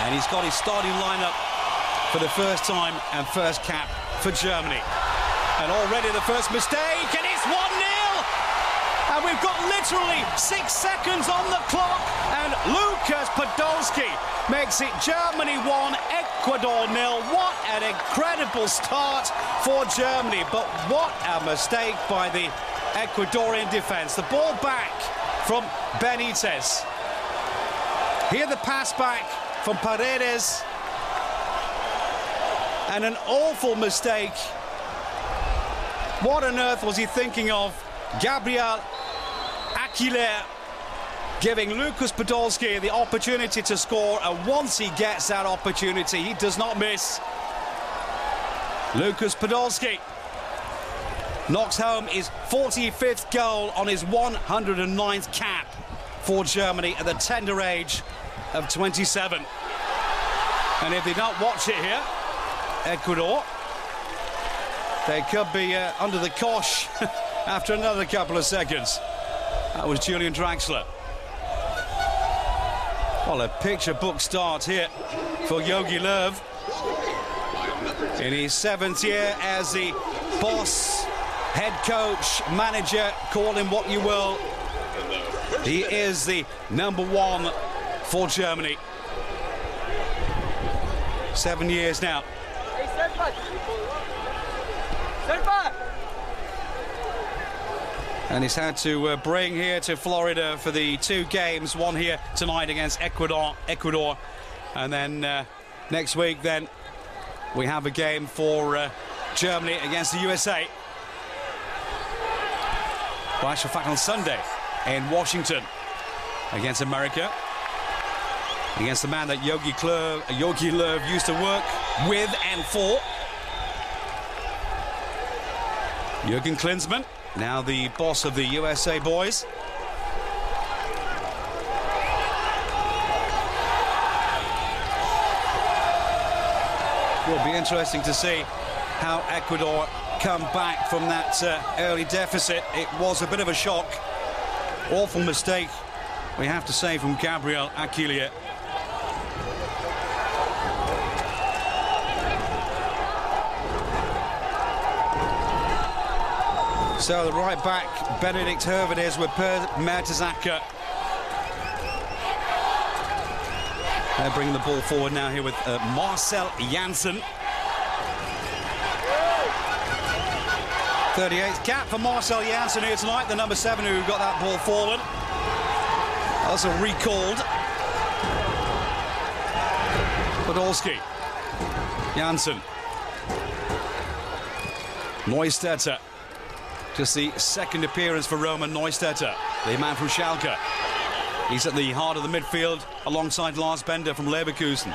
And he's got his starting lineup for the first time and first cap for Germany. And already the first mistake, and it's 1-0! And we've got literally 6 seconds on the clock, and Lukas Podolski makes it Germany 1, Ecuador 0. What an incredible start for Germany, but what a mistake by the Ecuadorian defence. The ball back from Benitez. Here the pass back from Paredes. And an awful mistake. What on earth was he thinking of? Gabriel Aguilar giving Lukas Podolski the opportunity to score, and once he gets that opportunity, he does not miss. Lukas Podolski knocks home his 45th goal on his 109th cap for Germany at the tender age of 27. And if they don't watch it here, Ecuador, they could be under the cosh after another couple of seconds. That was Julian Draxler. Well, a picture book start here for Jogi Löw in his 7th year as the boss, head coach, manager, call him what you will. He is the #1 for Germany. 7 years now. And he's had to bring here to Florida for the 2 games, one here tonight against Ecuador, and then next week then we have a game for Germany against the USA. Well, actual fact, on Sunday in Washington against America, against the man that Jogi Löw used to work with and for, Jürgen Klinsmann, now the boss of the USA boys. Will be interesting to see how Ecuador come back from that early deficit. It was a bit of a shock. Awful mistake, we have to say, from Gabriel Aguilar. So the right back, Benedict Herved, is with Per Mertesacker. They're bringing the ball forward now here with Marcel Janssen. 38th cap for Marcel Janssen here tonight, the #7 who got that ball forward. Also recalled. Podolski. Janssen. Neustädter. Just the second appearance for Roman Neustädter, the man from Schalke. He's at the heart of the midfield alongside Lars Bender from Leverkusen.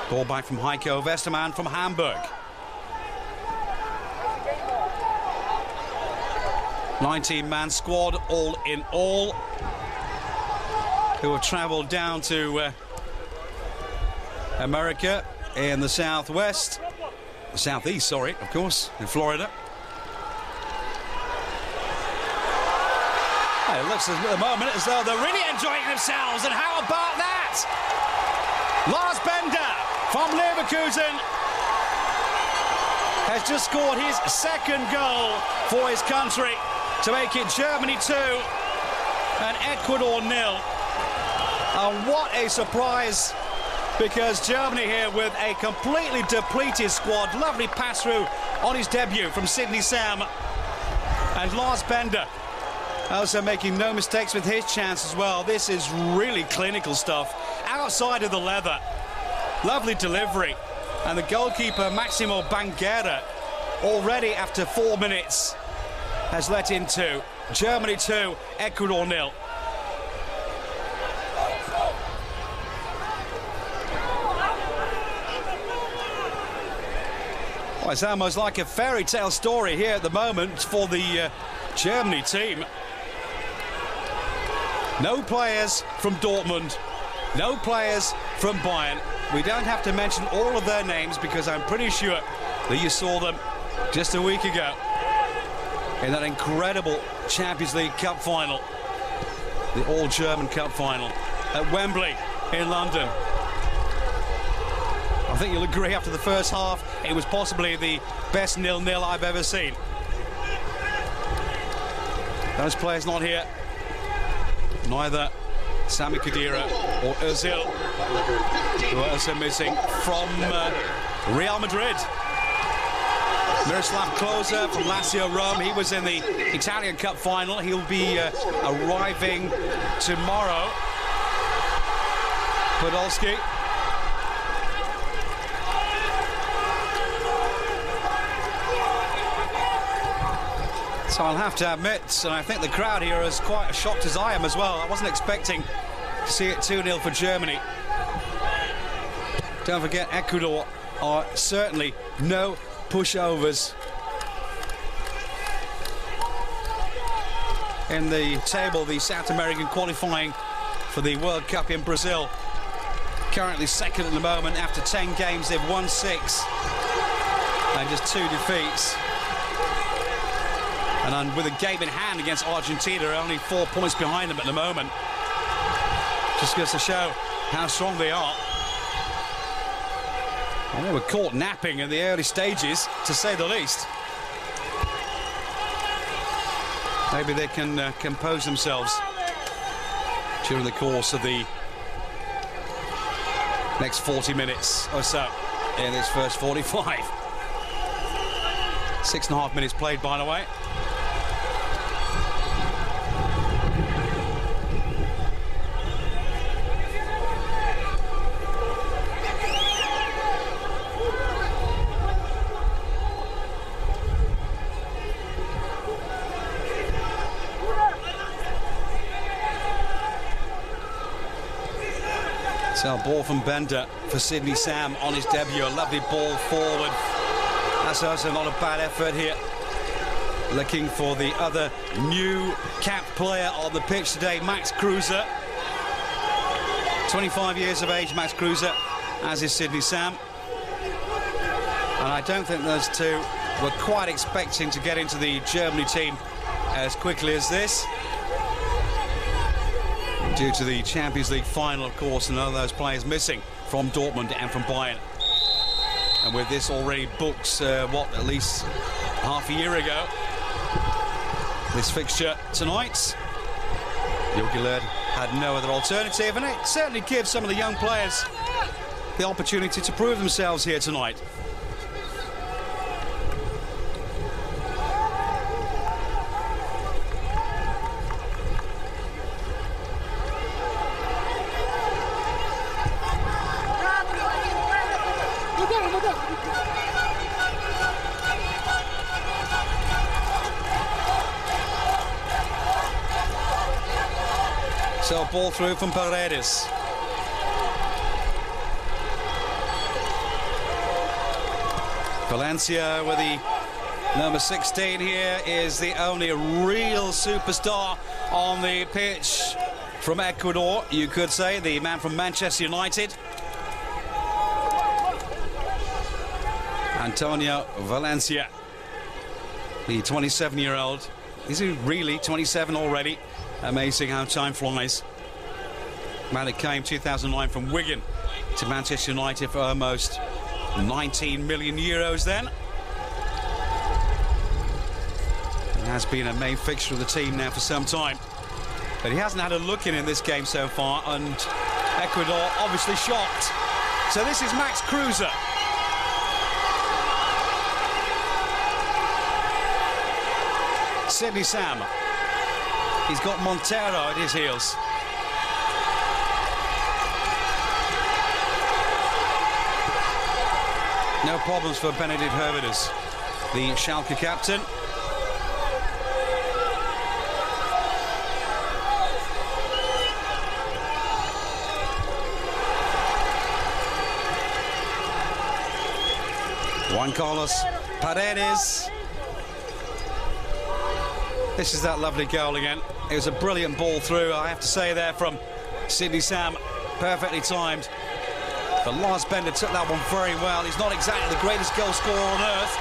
Ball back from Heiko Westermann from Hamburg. 19-man squad, all in all, who have travelled down to America in the southeast, sorry, of course, in Florida. It looks at the moment as though they're really enjoying themselves, and how about that? Lars Bender from Leverkusen has just scored his 2nd goal for his country to make it Germany 2 and Ecuador 0. And what a surprise, because Germany here with a completely depleted squad. Lovely pass through on his debut from Sidney Sam. And Lars Bender also making no mistakes with his chance as well. This is really clinical stuff. Outside of the leather. Lovely delivery. And the goalkeeper, Maximo Banguera, already after 4 minutes, has let in 2. Germany 2, Ecuador 0. Well, it's almost like a fairy tale story here at the moment for the Germany team. No players from Dortmund, no players from Bayern. We don't have to mention all of their names because I'm pretty sure that you saw them just a week ago in that incredible Champions League Cup final, the All-German Cup final at Wembley. in London. I think you'll agree after the first half, it was possibly the best 0-0 I've ever seen. Those players not here. Neither Sami Khedira or Özil, who are also missing from Real Madrid. Miroslav Klose from Lazio Rome, he was in the Italian Cup final. He'll be arriving tomorrow. Podolski. So I'll have to admit, and I think the crowd here is quite as shocked as I am as well. I wasn't expecting to see it 2-0 for Germany. Don't forget, Ecuador are certainly no pushovers in the table. The South American qualifying for the World Cup in Brazil. Currently second at the moment. After 10 games, they've won 6 and just 2 defeats. And with a game in hand against Argentina, only 4 points behind them at the moment. Just goes to show how strong they are. And they were caught napping in the early stages, to say the least. Maybe they can compose themselves during the course of the next 40 minutes or so in this first 45. 6.5 minutes played, by the way. So ball from Bender for Sydney Sam on his debut. A lovely ball forward. That's also not a bad effort here. Looking for the other new capped player on the pitch today, Max Kruse. 25 years of age, Max Kruse, as is Sydney Sam. And I don't think those two were quite expecting to get into the Germany team as quickly as this, due to the Champions League final, of course, and none of those players missing from Dortmund and from Bayern. And with this already booked, at least half a year ago, this fixture tonight, Jogi Löw had no other alternative, and it certainly gives some of the young players the opportunity to prove themselves here tonight. So ball through from Paredes. Valencia with the number 16 here is the only real superstar on the pitch from Ecuador, you could say, the man from Manchester United. Antonio Valencia, the 27-year-old. Is he really 27 already? Amazing how time flies. Man, it came 2009 from Wigan to Manchester United for almost 19 million euros then. He has been a main fixture of the team now for some time. But he hasn't had a look in this game so far, and Ecuador obviously shocked. So this is Max Kruse. Sydney Sam. He's got Montero at his heels. No problems for Benedikt Höwedes, the Schalke captain. Juan Carlos Paredes. This is that lovely goal again. It was a brilliant ball through, I have to say, there from Sydney Sam. Perfectly timed. But Lars Bender took that one very well. He's not exactly the greatest goal scorer on earth.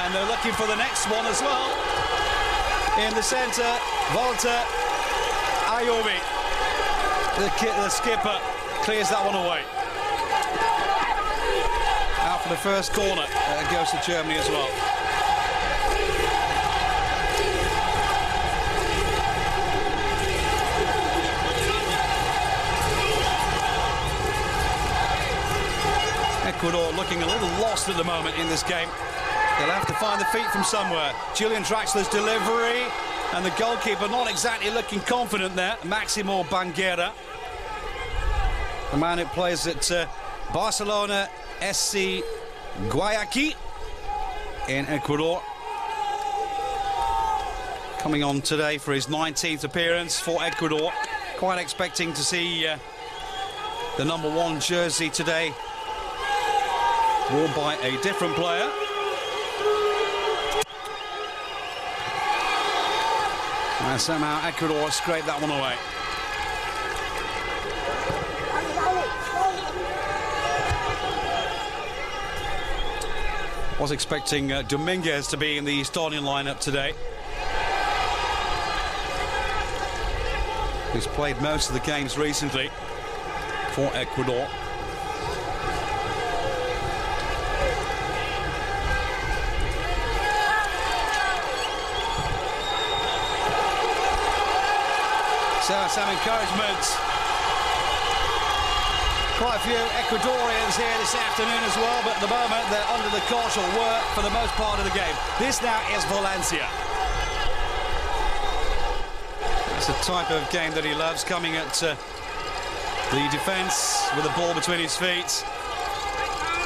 And they're looking for the next one as well. In the centre, Walter Ayobi, the skipper, clears that one away. Out for the first corner, goes to Germany as well. Ecuador looking a little lost at the moment in this game. They'll have to find the feet from somewhere. Julian Draxler's delivery, and the goalkeeper not exactly looking confident there. Maximo Banguera, the man who plays at Barcelona SC Guayaquil in Ecuador. Coming on today for his 19th appearance for Ecuador. Quite expecting to see the #1 jersey today worn by a different player. And somehow Ecuador scraped that one away. Was expecting Dominguez to be in the starting lineup today. He's played most of the games recently for Ecuador. So some encouragement. Quite a few Ecuadorians here this afternoon as well, but at the moment they're under the cosh or were for the most part of the game. This now is Valencia. That's the type of game that he loves, coming at the defence with the ball between his feet.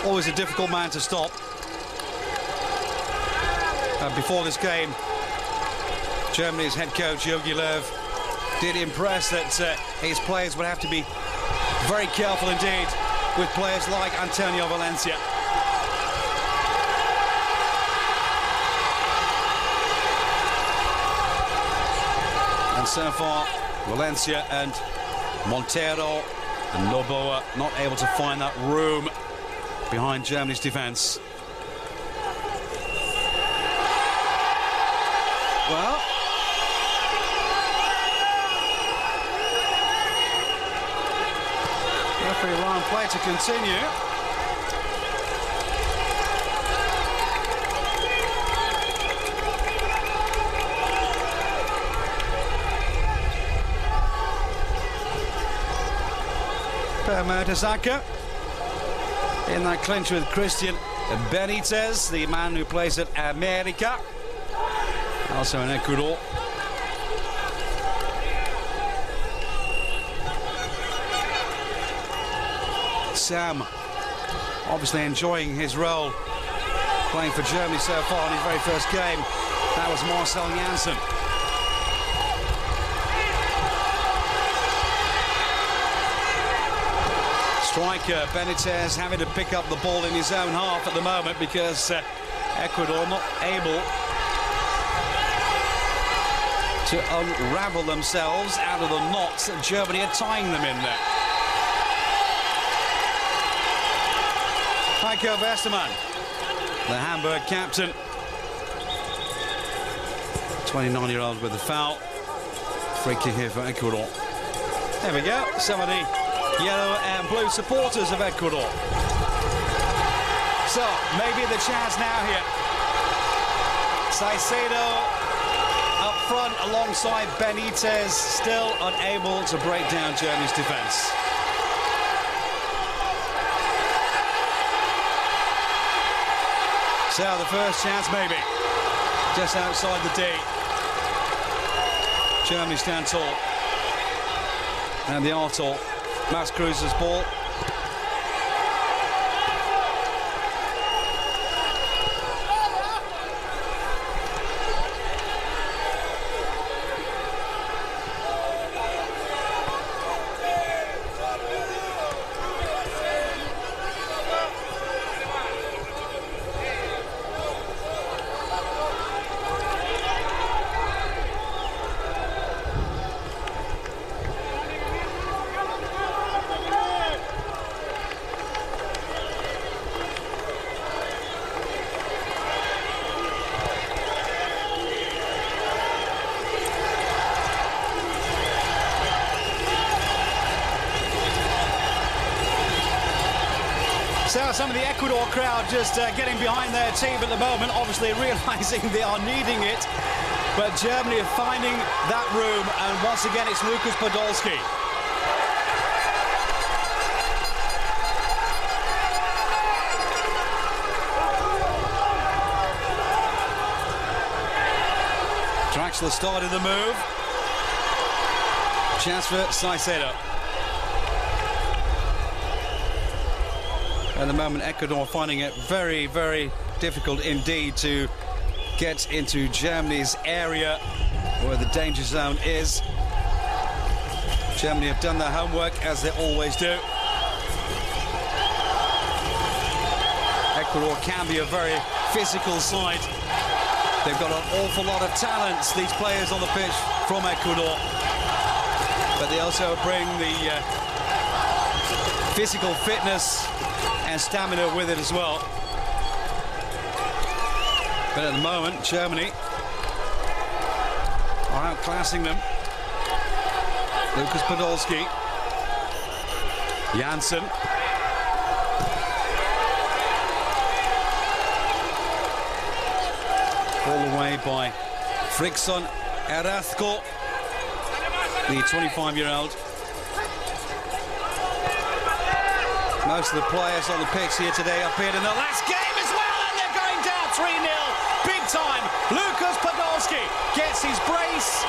Always a difficult man to stop. Before this game, Germany's head coach Jogi Löw did impress that his players would have to be very careful indeed with players like Antonio Valencia. And so far, Valencia and Montero and Noboa not able to find that room behind Germany's defence. Well, referee allowing play to continue. Per Mertesacker in that clinch with Christian Benitez, the man who plays at America, also in Ecuador. Sam obviously enjoying his role playing for Germany so far in his very first game. That was Marcel Janssen. Striker Benitez having to pick up the ball in his own half at the moment because Ecuador not able to unravel themselves out of the knots that Germany are tying them in there. Heiko Westermann, the Hamburg captain, 29-year-old with the foul. Free kick here for Ecuador. There we go, some of the yellow and blue supporters of Ecuador. So, maybe the chance now here. Caicedo up front alongside Benitez, still unable to break down Germany's defence. So the first chance maybe, just outside the D. Germany stand tall. And they are tall. Max Kruz's ball. So some of the Ecuador crowd just getting behind their team at the moment, obviously realising they are needing it. But Germany are finding that room, and once again it's Lukas Podolski. Draxler started the move. Chance for Saicedo. At the moment, Ecuador finding it very, very difficult indeed to get into Germany's area where the danger zone is. Germany have done their homework, as they always do. Ecuador can be a very physical side. They've got an awful lot of talents, these players on the pitch from Ecuador. But they also bring the physical fitness and stamina with it as well. But at the moment, Germany are outclassing them. Lukas Podolski. Janssen. All away by Frickson Erasco, the 25-year-old. Most of the players on the pitch here today appeared in the last game as well, and they're going down 3-0, big time. Lukas Podolski gets his brace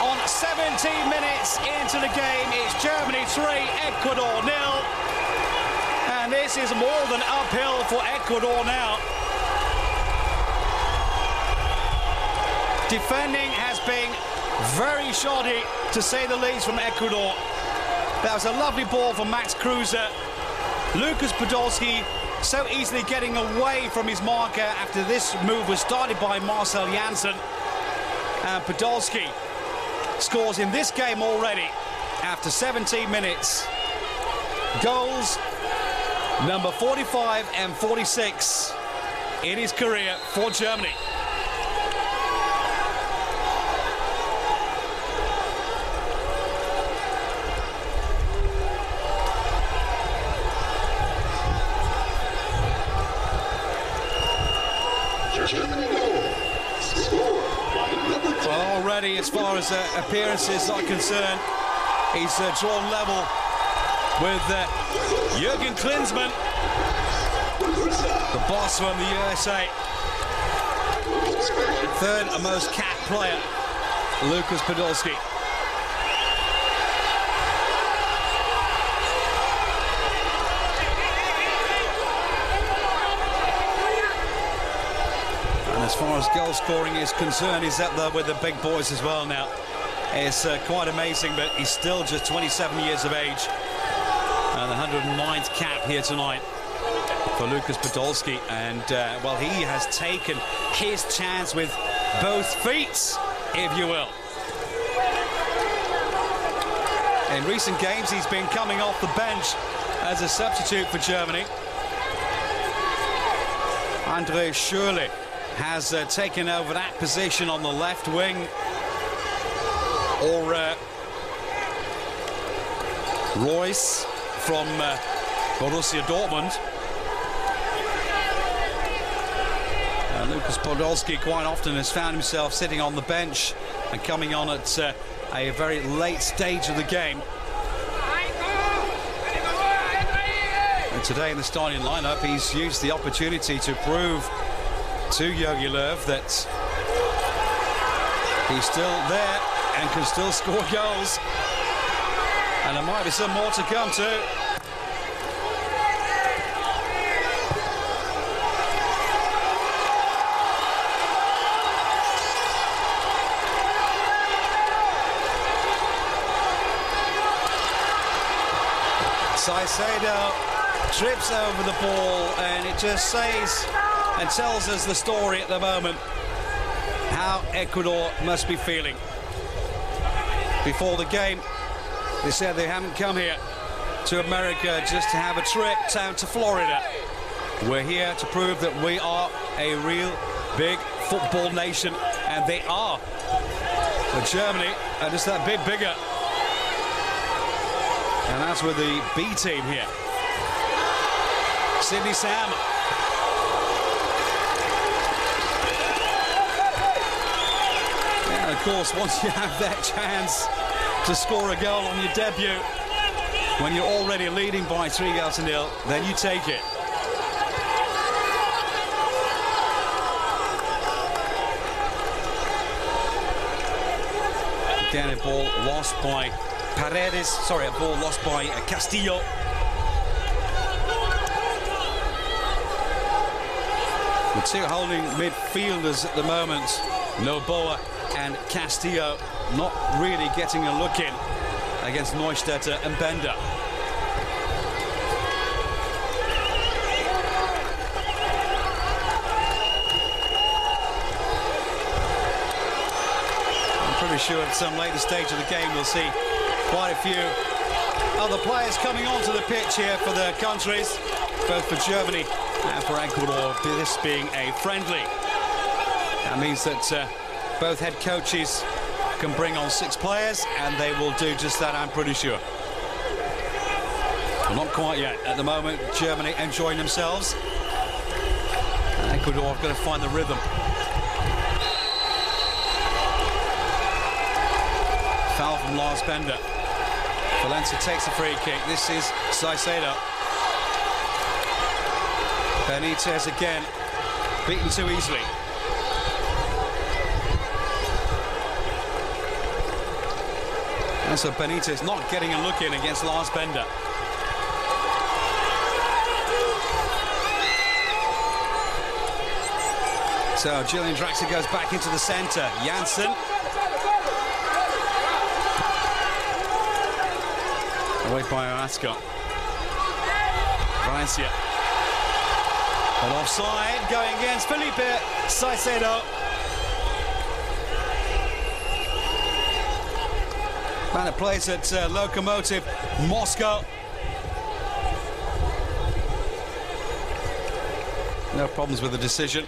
on 17 minutes into the game. It's Germany 3, Ecuador 0. And this is more than uphill for Ecuador now. Defending has been very shoddy, to say the least, from Ecuador. That was a lovely ball from Max Kruse. Lukas Podolski so easily getting away from his marker after this move was started by Marcel Janssen. And Podolski scores in this game already after 17 minutes. Goals number 45 and 46 in his career for Germany. Already, as far as appearances are concerned, he's drawn level with Jürgen Klinsmann, the boss from the USA. Third most capped player, Lukas Podolski. As far as goal scoring is concerned, he's up there with the big boys as well now. It's quite amazing, but he's still just 27 years of age. And the 109th cap here tonight for Lukas Podolski. And, well, he has taken his chance with both feet, if you will. In recent games, he's been coming off the bench as a substitute for Germany. Andre Schürrle has taken over that position on the left wing, or Royce from Borussia Dortmund. Lukas Podolski quite often has found himself sitting on the bench and coming on at a very late stage of the game. And today in the starting lineup, he's used the opportunity to prove to Jogi Löw that he's still there and can still score goals. And there might be some more to come too. Saicedo trips over the ball, and it just says and tells us the story at the moment, how Ecuador must be feeling. Before the game, they said they haven't come here to America just to have a trip down to Florida. We're here to prove that we are a real big football nation, and they are. But Germany are just that bit bigger. And that's with the B team here. Sidney Sam. And of course, once you have that chance to score a goal on your debut, when you're already leading by 3-0, then you take it. Again, a ball lost by Paredes. Sorry, a ball lost by Castillo. The two holding midfielders at the moment, Noboa and Castillo, not really getting a look in against Neustädter and Bender. Pretty sure at some later stage of the game we'll see quite a few other players coming onto the pitch here for their countries, both for Germany and for Ecuador, this being a friendly. That means that both head coaches can bring on 6 players, and they will do just that, I'm pretty sure. Well, not quite yet. At the moment, Germany enjoying themselves. And Ecuador have got to find the rhythm. Foul from Lars Bender. Valencia takes a free kick. This is Caicedo. Benitez again, beaten too easily. And so Benitez not getting a look in against Lars Bender. So Julian Draxler goes back into the centre. Janssen. Away by Ascot. Valencia. But offside, going against Felipe Caicedo. Man, it plays at Lokomotiv Moscow. No problems with the decision.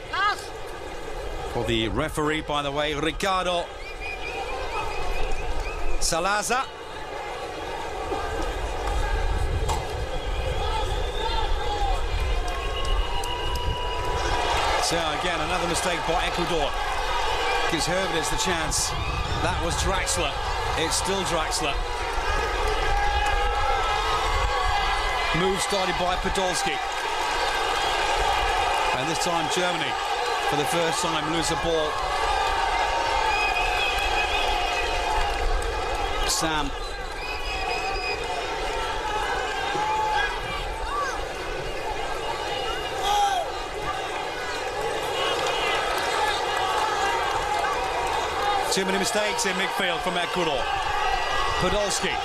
For the referee, by the way, Ricardo Salazar. So again, another mistake by Ecuador. Gives Hervidez the chance. That was Draxler. It's still Draxler. Move started by Podolski. And this time Germany, for the first time, lose the ball. Sam. Too many mistakes in midfield from Ecuador. Podolski.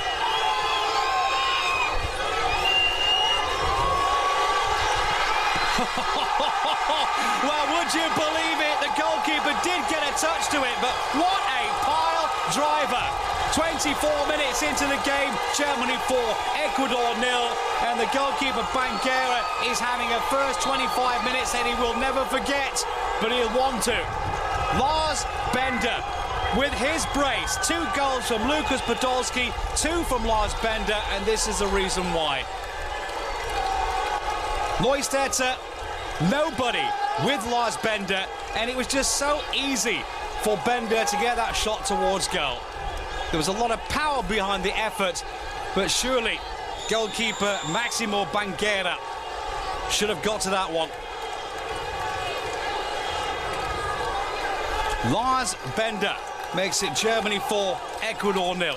Well, would you believe it? The goalkeeper did get a touch to it, but what a pile driver. 24 minutes into the game, Germany 4, Ecuador 0, and the goalkeeper Banguera is having a first 25 minutes that he will never forget, but he'll want to. Lars Bender with his brace. 2 goals from Lucas Podolski, 2 from Lars Bender, and this is the reason why. Neustädter, nobody with Lars Bender, and it was just so easy for Bender to get that shot towards goal. There was a lot of power behind the effort, but surely goalkeeper Maximo Banguera should have got to that one. Lars Bender makes it Germany 4, Ecuador 0.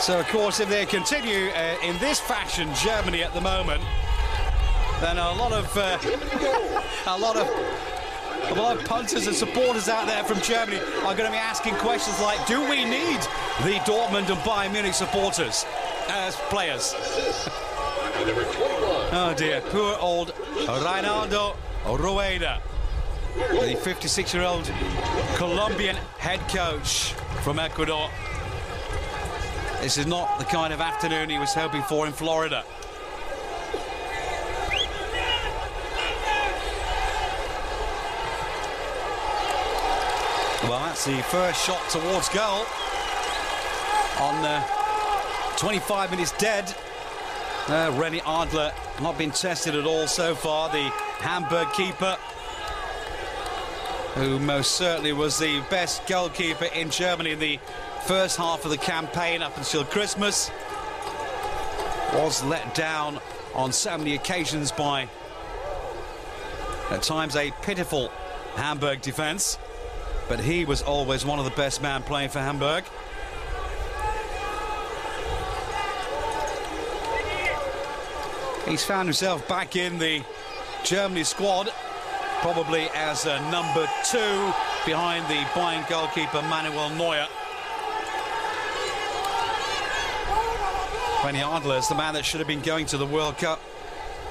So, of course, if they continue in this fashion, Germany at the moment, then a lot of punters and supporters out there from Germany are going to be asking questions like, do we need the Dortmund and Bayern Munich supporters as players? Oh dear, poor old Reinaldo Rueda, the 56-year-old Colombian head coach from Ecuador. This is not the kind of afternoon he was hoping for in Florida. Well, that's the first shot towards goal on 25 minutes dead. René Adler not been tested at all so far, the Hamburg keeper, who most certainly was the best goalkeeper in Germany in the first half of the campaign up until Christmas. Was let down on so many occasions by, at times, a pitiful Hamburg defence. But he was always one of the best men playing for Hamburg. He's found himself back in the Germany squad, probably as a number 2 behind the Bayern goalkeeper Manuel Neuer. René Adler is the man that should have been going to the World Cup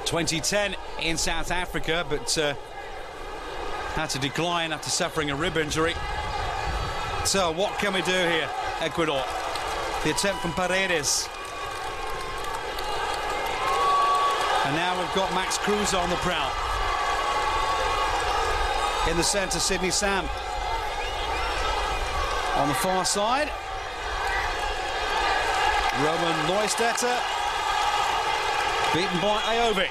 2010 in South Africa, but had to decline after suffering a rib injury. So what can we do here, Ecuador? The attempt from Paredes. And now we've got Max Kruse on the prowl. In the centre, Sidney Sam. On the far side, Roman Neustetter, beaten by Ayovi.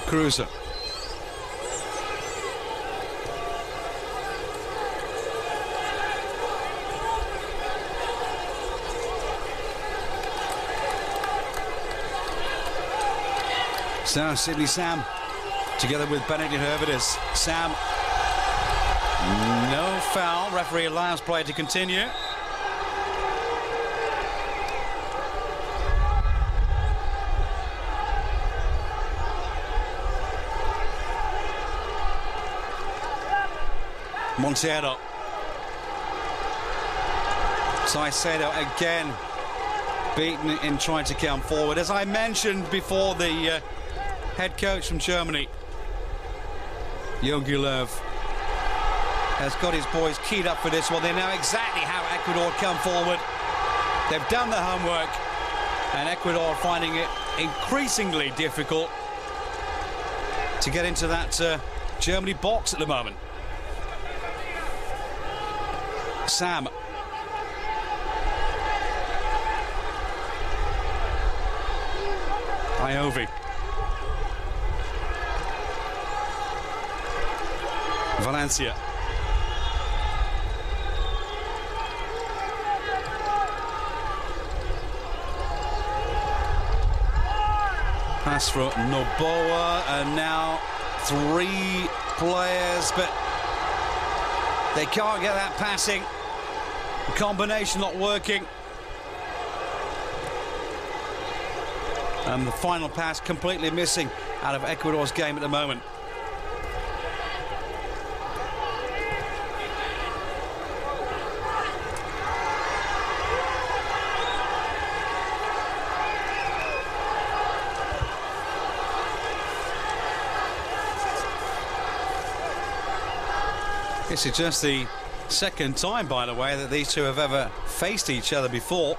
Kruse. So Sidney Sam together with Benedict Hervidis. Sam, no foul. Referee allows play to continue. Montero. Caicedo again beaten in trying to come forward. As I mentioned before, the head coach from Germany, Jogi Löw, has got his boys keyed up for this one. They know exactly how Ecuador come forward. They've done the homework, and Ecuador finding it increasingly difficult to get into that Germany box at the moment. Sam. Ayovi. Valencia. Pass for Noboa, and now 3 players, but they can't get that passing. The combination not working. And the final pass completely missing out of Ecuador's game at the moment. This is just the second time, by the way, that these two have ever faced each other before.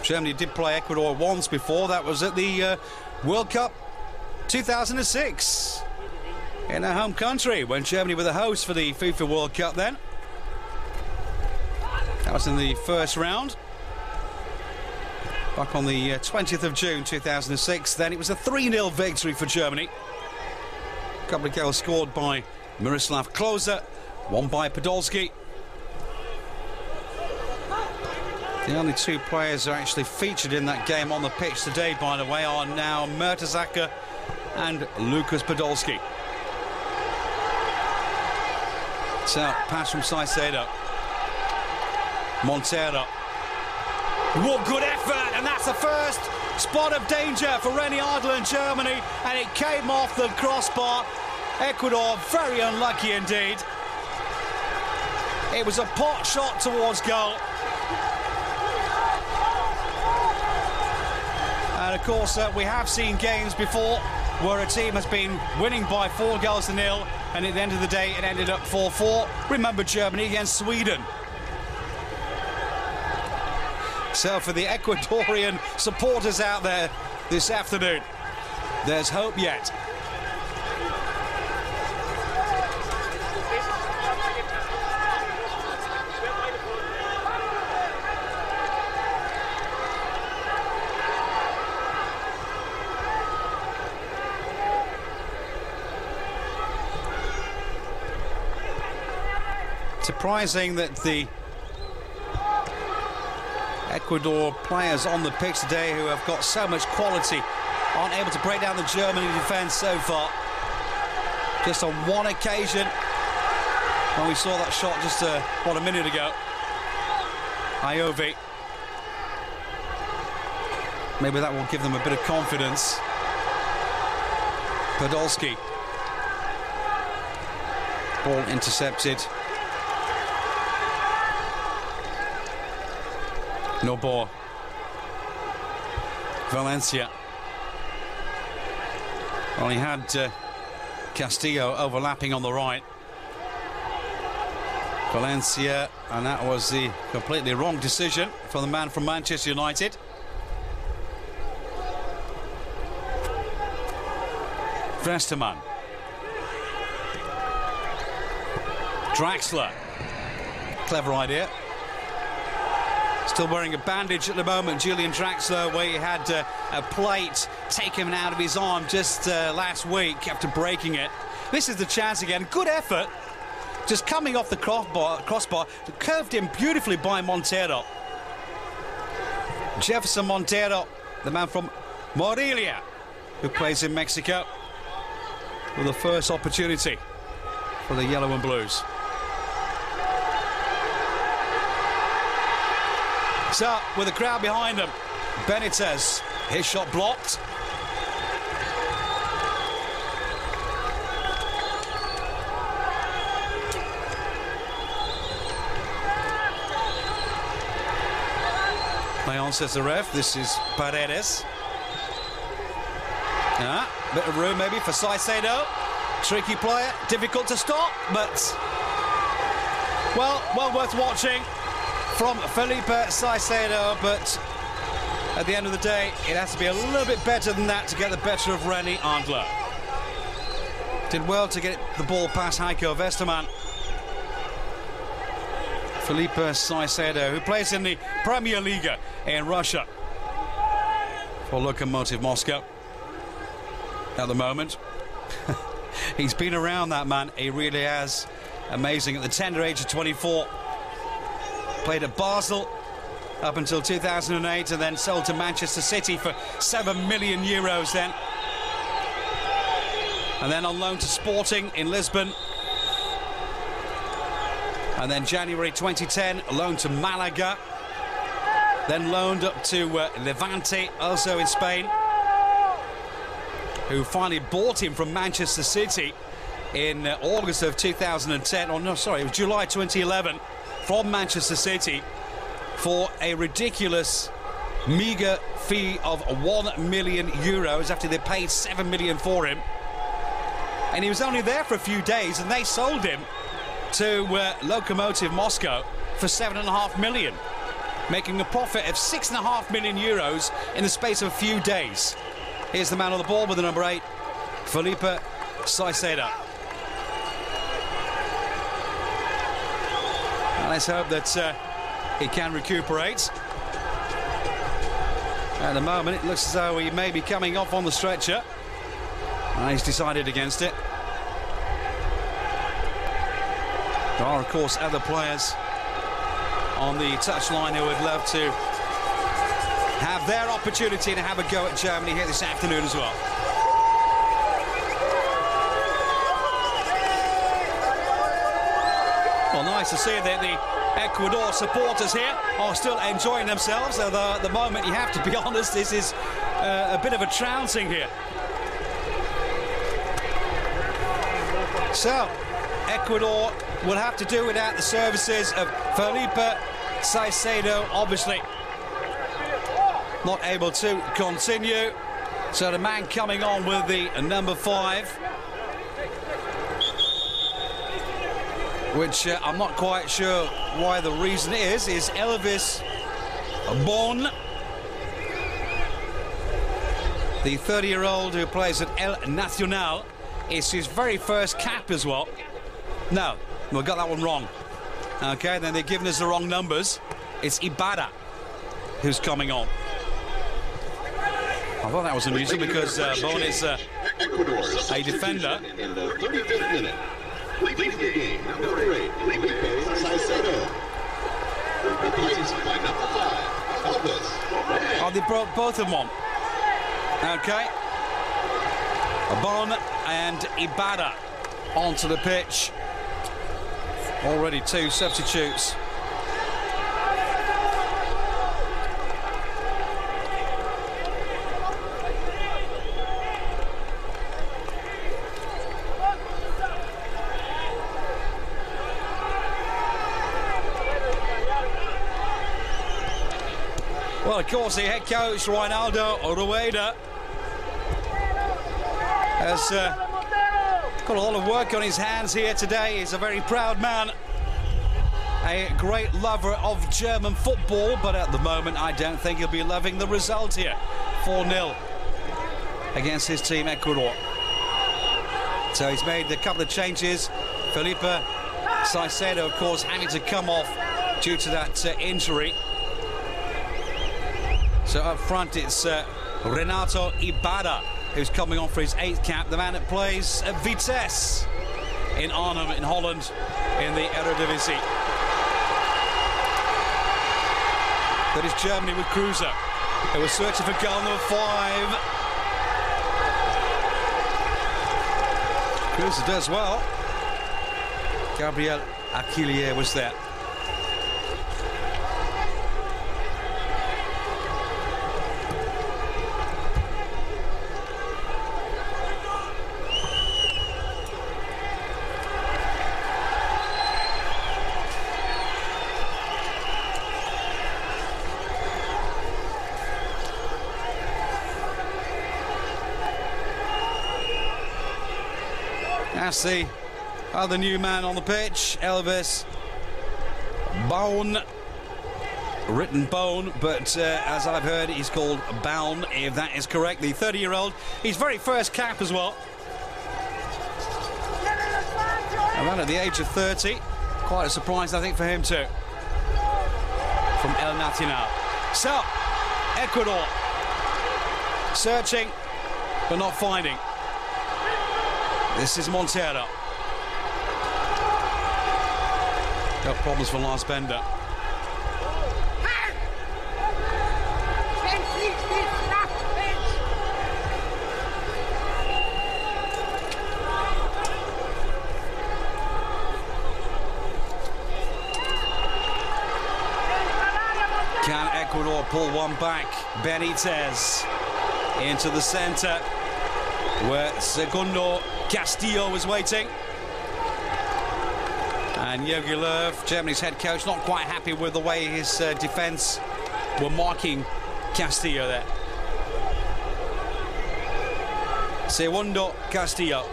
Germany did play Ecuador once before. That was at the World Cup 2006 in their home country, when Germany were the host for the FIFA World Cup then. That was in the first round, back on the 20th of June 2006. Then it was a 3-0 victory for Germany. A couple of goals scored by Miroslav Klose, one by Podolski. The only 2 players who are actually featured in that game on the pitch today, by the way, are now Mertesacker and Lucas Podolski. So, pass from Caicedo. Montero. What good effort, and that's the first spot of danger for René Adler in Germany, and it came off the crossbar. Ecuador very unlucky indeed. It was a pot shot towards goal. And of course, we have seen games before where a team has been winning by 4 goals to 0, and at the end of the day it ended up 4-4. Remember Germany against Sweden. So for the Ecuadorian supporters out there this afternoon, there's hope yet. Surprising that the Ecuador players on the pitch today, who have got so much quality, aren't able to break down the Germany defence so far. Just on one occasion, when we saw that shot just a minute ago. Iovi. Maybe that will give them a bit of confidence. Podolski. Ball intercepted. No ball. Valencia. Well, he had Castillo overlapping on the right. Valencia, and that was the completely wrong decision from the man from Manchester United. Westerman. Draxler. Clever idea. Still wearing a bandage at the moment, Julian Draxler, where he had a plate taken out of his arm just last week after breaking it. This is the chance again. Good effort. Just coming off the crossbar, curved in beautifully by Montero. Jefferson Montero, the man from Morelia, who plays in Mexico, with the first opportunity for the Yellow and Blues. So, with the crowd behind him, Benitez, his shot blocked. Leon says the ref, this is Paredes. Bit of room maybe for Saicedo. Tricky player, difficult to stop, but well worth watching from Felipe Saicedo, but at the end of the day, it has to be a little bit better than that to get the better of René Adler. Did well to get the ball past Heiko Westerman. Felipe Saicedo, who plays in the Premier League in Russia for Lokomotiv Moscow at the moment. He's been around, that man, he really has. Amazing, at the tender age of 24. Played at Basel up until 2008 and then sold to Manchester City for €7 million then. And then on loan to Sporting in Lisbon. And then January 2010, loaned to Malaga. Then loaned up to Levante, also in Spain, who finally bought him from Manchester City in August of 2010. Oh, no, sorry, it was July 2011. From Manchester City for a ridiculous, meagre fee of €1 million after they paid €7 million for him. And he was only there for a few days, and they sold him to Lokomotiv Moscow for €7.5 million, making a profit of €6.5 million in the space of a few days. Here's the man on the ball with the number 8, Felipe Saicedo. Let's hope that he can recuperate. At the moment, it looks as though he may be coming off on the stretcher. He's decided against it. There are, of course, other players on the touchline who would love to have their opportunity to have a go at Germany here this afternoon as well. Well, nice to see that the Ecuador supporters here are still enjoying themselves, although at the moment, you have to be honest, this is a bit of a trouncing here. So, Ecuador will have to do without the services of Felipe Saicedo, obviously not able to continue. So the man coming on with the number 5, which I'm not quite sure why the reason is Elvis Bon. The 30-year-old who plays at El Nacional. It's his very first cap as well. No, we got that one wrong. Okay, then they've given us the wrong numbers. It's Ibarra who's coming on. I thought that was amusing because Bon is a defender. In the 35th minute, leading the game, number 8, Felipe Saicedo. Replaced by number 5, Elvis. Oh, they brought both of them on. Okay. Bon and Ibarra onto the pitch. Already 2 substitutes. Well, of course, the head coach, Reinaldo Rueda, has got a lot of work on his hands here today. He's a very proud man, a great lover of German football, but at the moment I don't think he'll be loving the result here. 4-0 against his team, Ecuador. So he's made a couple of changes. Felipe Saicedo, of course, having to come off due to that injury. So up front it's Renato Ibarra, who's coming on for his 8th cap, the man that plays at Vitesse in Arnhem in Holland in the Eredivisie. That is Germany with Kruse, who was searching for goal number 5. Kruse does well. Gabriel Achillier was there. That's the other new man on the pitch, Elvis Bon. Written Bone, but as I've heard, he's called Baun, if that is correct. The 30-year-old, his very first cap as well. Around at the age of 30. Quite a surprise, I think, for him too. From El Nacional. So, Ecuador searching, but not finding. This is Montero. Got problems for Lars Bender. Can Ecuador pull one back? Benitez into the centre, where Segundo Castillo was waiting. And Jogi Löw, Germany's head coach, not quite happy with the way his defence were marking Castillo there. Segundo Castillo,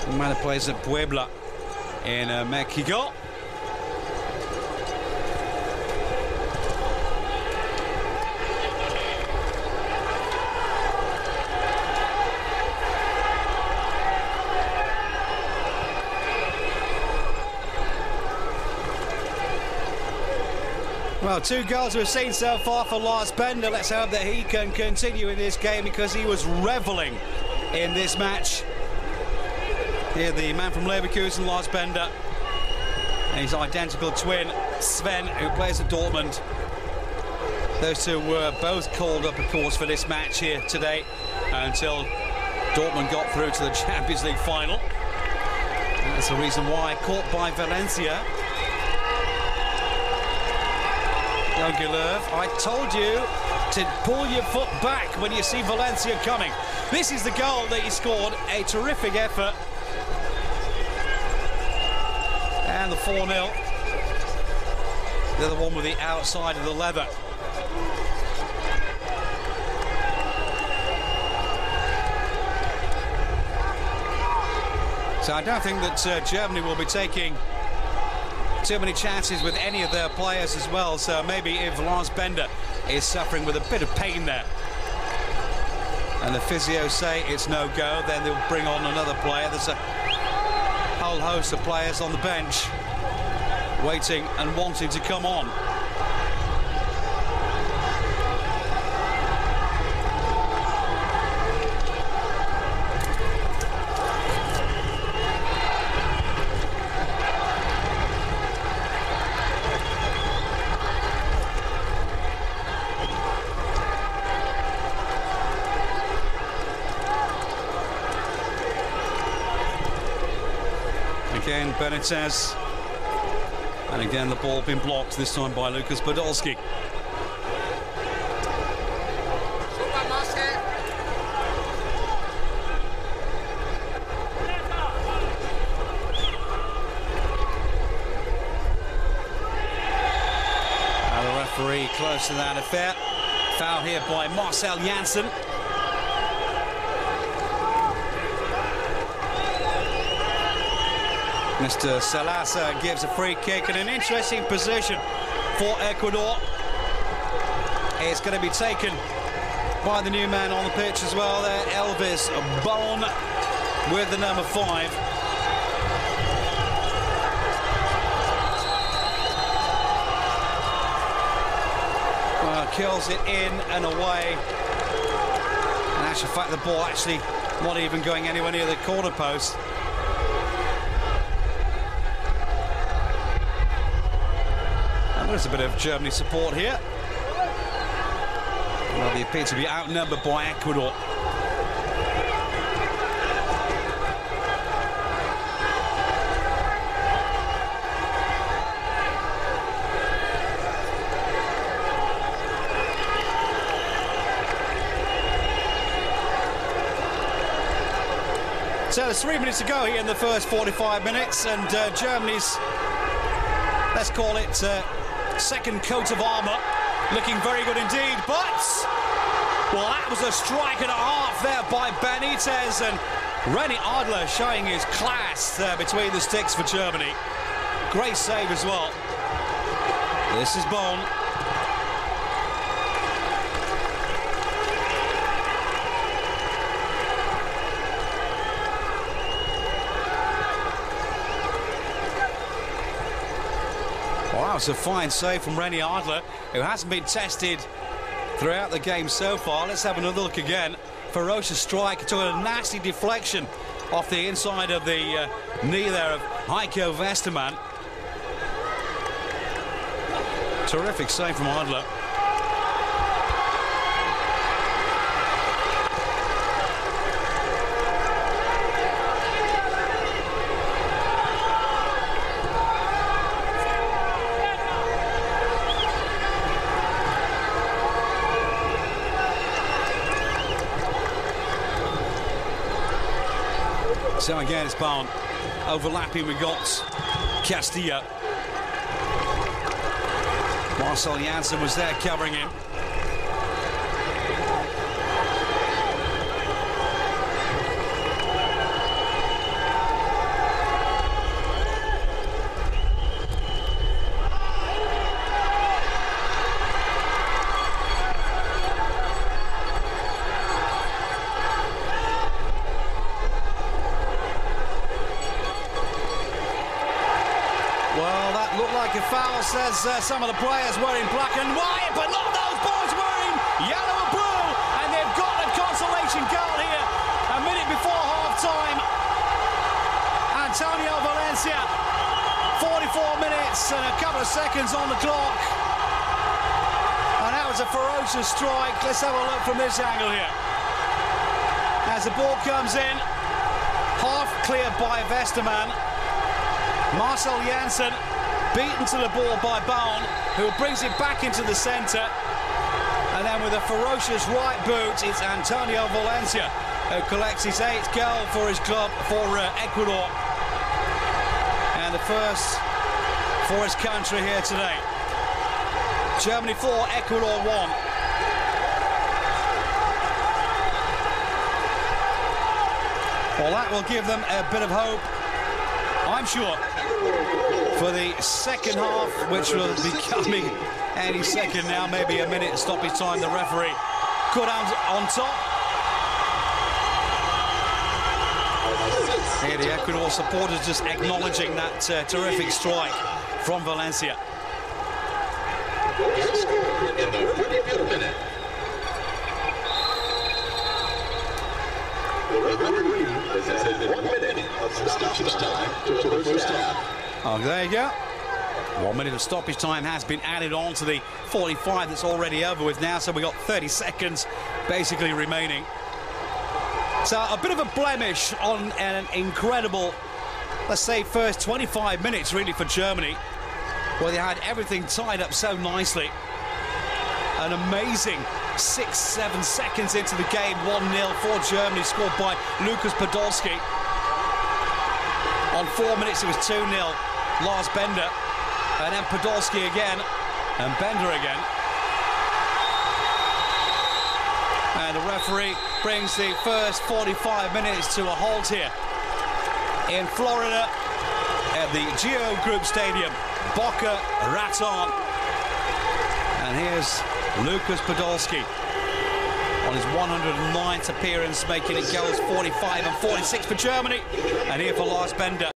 the man who plays at Puebla in Mexico. Well, 2 goals we've seen so far for Lars Bender. Let's hope that he can continue in this game because he was revelling in this match. Here, the man from Leverkusen, Lars Bender, and his identical twin, Sven, who plays at Dortmund. Those two were both called up, of course, for this match here today until Dortmund got through to the Champions League final. And that's the reason why, caught by Valencia. Jogi Löw, I told you to pull your foot back when you see Valencia coming. This is the goal that he scored, a terrific effort. And the 4-0. The other one with the outside of the leather. So I don't think that Germany will be taking too many chances with any of their players as well, so maybe if Lars Bender is suffering with a bit of pain there, and the physios say it's no go, then they'll bring on another player. There's a whole host of players on the bench waiting and wanting to come on. Again, Benitez. And again, the ball been blocked, this time by Lucas Podolski. And the referee close to that affair. Foul here by Marcel Janssen. Mr. Salasa gives a free kick in an interesting position for Ecuador. It's going to be taken by the new man on the pitch as well there, Elvis Bone, with the number 5. Well, kills it in and away. In actual fact, the ball actually not even going anywhere near the corner post. There's a bit of Germany support here. Well, they appear to be outnumbered by Ecuador. So there's 3 minutes to go here in the first 45 minutes, and Germany's, let's call it, second coat of armour, looking very good indeed, but, well, that was a strike and a half there by Benitez, and René Adler showing his class there between the sticks for Germany. Great save as well. This is Bone. Wow, it's a fine save from René Adler, who hasn't been tested throughout the game so far. Let's have another look again. Ferocious strike, took a nasty deflection off the inside of the knee there of Heiko Westermann. Terrific save from Adler. So again, it's Bone overlapping. We got Castillo. Marcel Janssen was there covering him. A foul, says some of the players wearing black and white, but look, those boys wearing yellow and blue, and they've got a consolation goal here a minute before half-time. Antonio Valencia, 44 minutes and a couple of seconds on the clock, and that was a ferocious strike. Let's have a look from this angle here. As the ball comes in, half cleared by Westermann. Marcel Janssen beaten to the ball by Bone, who brings it back into the centre. And then with a ferocious right boot, it's Antonio Valencia who collects his 8th goal for his club, for Ecuador. And the first for his country here today. Germany 4, Ecuador 1. Well, that will give them a bit of hope, I'm sure, for the second half, which will be coming any second now, maybe a minute stoppage time. The referee cut on top. Here the Ecuador supporters just acknowledging that terrific strike from Valencia. In the 45th minute. The referee has added 1 minute of stoppage time to the first half. Oh, there you go. 1 minute of stoppage time has been added on to the 45 that's already over with now, so we've got 30 seconds basically remaining. So a bit of a blemish on an incredible, let's say, first 25 minutes really for Germany, where they had everything tied up so nicely. An amazing 6-7 seconds into the game, 1-0 for Germany, scored by Lukas Podolski. On 4 minutes it was 2-0, Lars Bender, and then Podolski again, and Bender again. And the referee brings the first 45 minutes to a halt here in Florida at the Geo Group Stadium, Boca Raton. And here's Lukas Podolski on his 109th appearance, making it goals 45 and 46 for Germany. And here for Lars Bender.